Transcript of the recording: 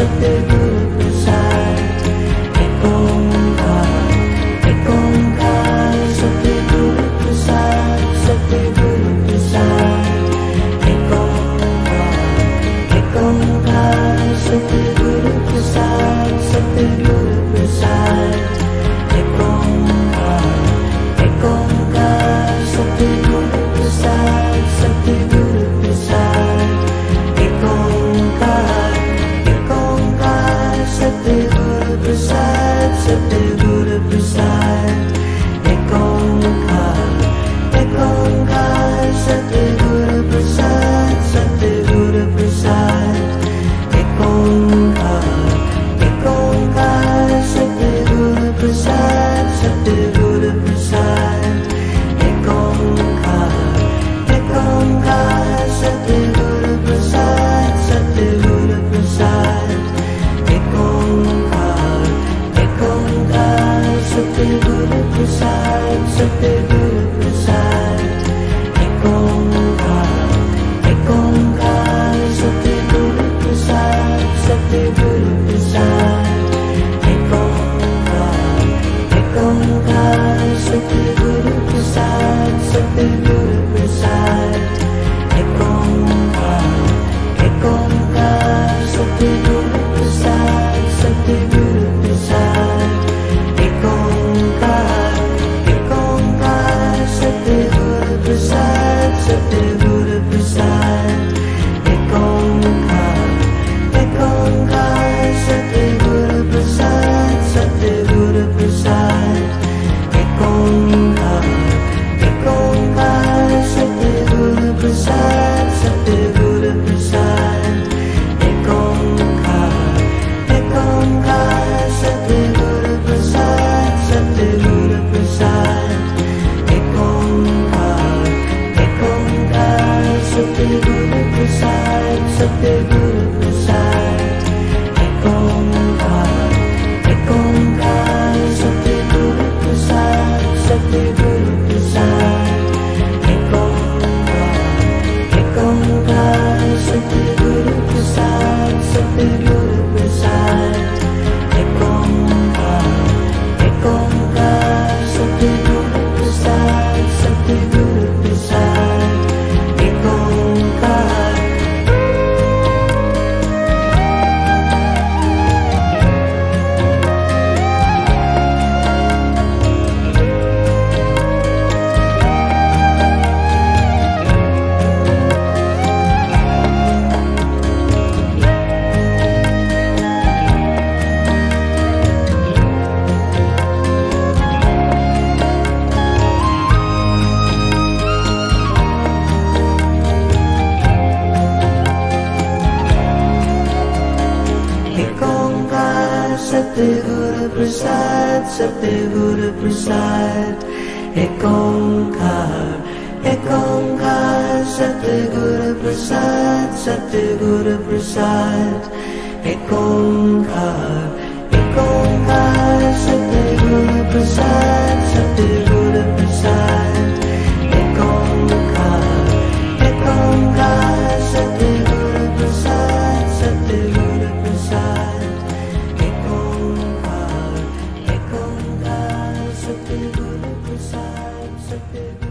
Satguru Prasad. Ek Onkar, Ek Onkar, Satguru Prasad, Satguru Prasad. Ek Onkar, Satguru Prasad, Satguru Prasad. Ek Onkar, Satguru Prasad, Satguru Prasad. Ek Onkar, Satguru Prasad, Satguru Prasad. Ek Onkar, Satguru Prasad, Satguru Prasad. Ek Onkar, Satguru Prasad, Satguru Prasad. Ek Onkar, Satguru Prasad, Satguru Prasad. Ek Onkar, Satguru Prasad, Satguru Prasad. Ek Onkar, Satguru Prasad, Satguru Prasad. Ek Onkar, Satguru Prasad, Satguru Prasad. Ek Onkar, Satguru Prasad, Satguru Prasad. Ek Onkar, Satguru Prasad, Satguru Prasad. Ek Onkar, Satguru Prasad, Satguru Prasad. Ek Onkar, Satguru Prasad, Satguru Prasad. Ek Onkar, Satguru Prasad, Satguru Prasad. Ek Onkar, Satguru Prasad, Satguru Prasad. Ek Onkar, Satguru Prasad, Satguru Prasad. Ek Onkar, Satguru Prasad, Satguru Prasad. Ek Onkar, Satguru Prasad, Satguru Prasad. Ek Onkar. Ek Onkar, Satguru Prasad, Satguru Prasad. Ek Onkar, Satguru Prasad, Satguru Prasad. Ek Onkar, Satguru Prasad, Satguru Prasad. Ek Onkar, Satguru Prasad, Satguru Prasad. Ek Onkar, Satguru Prasad, Satguru